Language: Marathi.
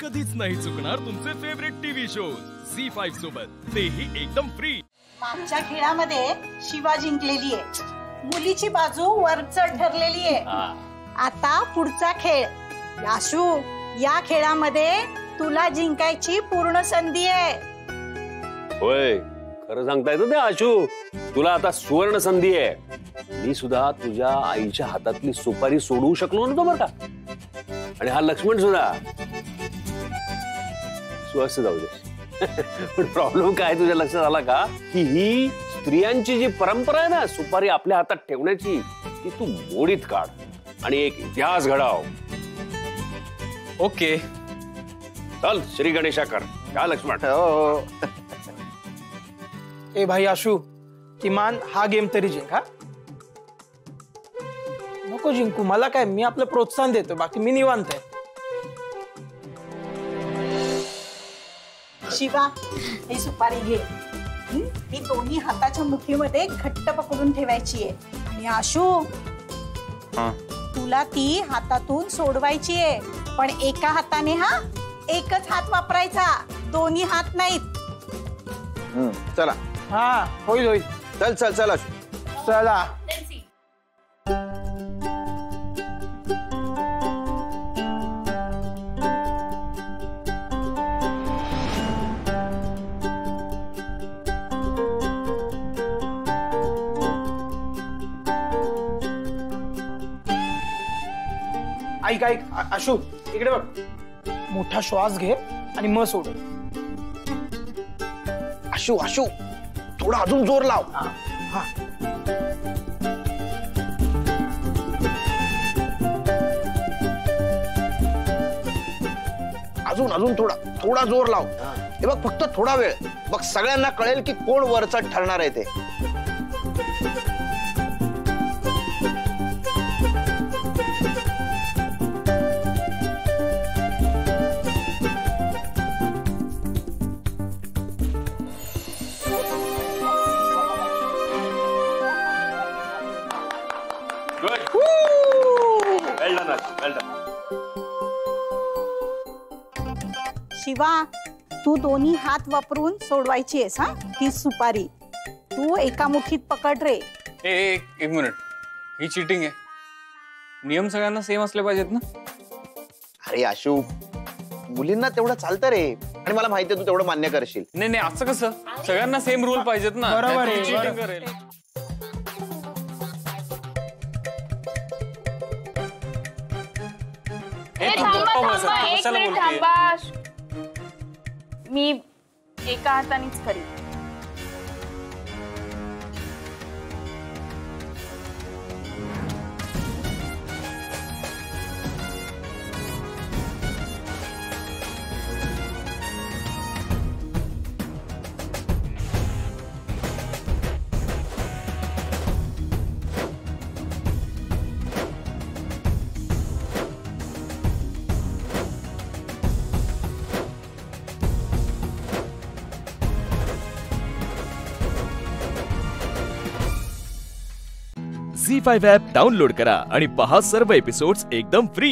कधीच नाही चुकणार तुमचे फेवरेट टीव्ही शोज झी5 सोबत, तेही एकदम फ्री। मागच्या खेळामध्ये शिवा जिंकलेली आहे, मुलीची बाजू वरचढ ठरलेली आहे। आता पुढचा खेळ याशू, या खेळामध्ये तुला जिंकायची पूर्ण संधी आहे। होय, खरं सांगताय ते आशू, तुला आता सुवर्ण संधी आहे। मी सुद्धा तुझ्या आईच्या हातातली सुपारी सोडवू शकलो नव्हतो बरं का, आणि हा लक्ष्मण सुद्धा स्वस्थ जाऊ दे। पण प्रॉब्लेम काय तुझ्या लक्षात आला का, की ही स्त्रियांची जी परंपरा आहे ना सुपारी आपल्या हातात ठेवण्याची, ती तू मोडीत काढ आणि एक इतिहास घडाव। ओके चल श्री गणेशा कर। काय लक्ष्मण? ए भाई आशू, किमान हा गेम तरी जिंक। हा नको जिंकू, मला काय, मी आपलं प्रोत्साहन देतो, बाकी मी निवांत आहे। शिवा, ही सुपारी घे। ही दोन्ही हाताच्या मुठीमध्ये घट्ट पकडून ठेवायची आहे, आणि आशू तुला ती हातातून सोडवायची आहे, पण एका हाताने, हा एकच हात वापरायचा, दोन्ही हात नाहीत। चला, हा होईल होईल, चल चल चल आशू, चला। ऐक ऐक आशू, इकडे बघ, मोठा श्वास घे आणि मग सोड। आशू आशू, थोडा अजून जोर लाव। हा अजून अजून थोडा जोर लाव। हे बघ, फक्त थोडा वेळ बघ, सगळ्यांना कळेल की कोण वरचढ ठरणार आहे ते। शिवा, तू दोन्ही हात वापरून सोडवायची आहेस, हा ही सुपारी तू एका मुठीत पकड रे। एक मिनिट, ही चीटिंग आहे। नियम सगळ्यांना सेम असले पाहिजेत ना? अरे आशू, मुलींना तेवढं चालतं रे, आणि मला माहिती आहे तू तेवढं मान्य करशील। नाही नाही, असं कसं, सगळ्यांना सेम रूल पाहिजेत ना। बरोबर आहे, चीटिंग करेल। मी एका हातानेच करीन। झी5 ॲप डाउनलोड करा आणि पहा सर्व एपिसोड्स एकदम फ्री।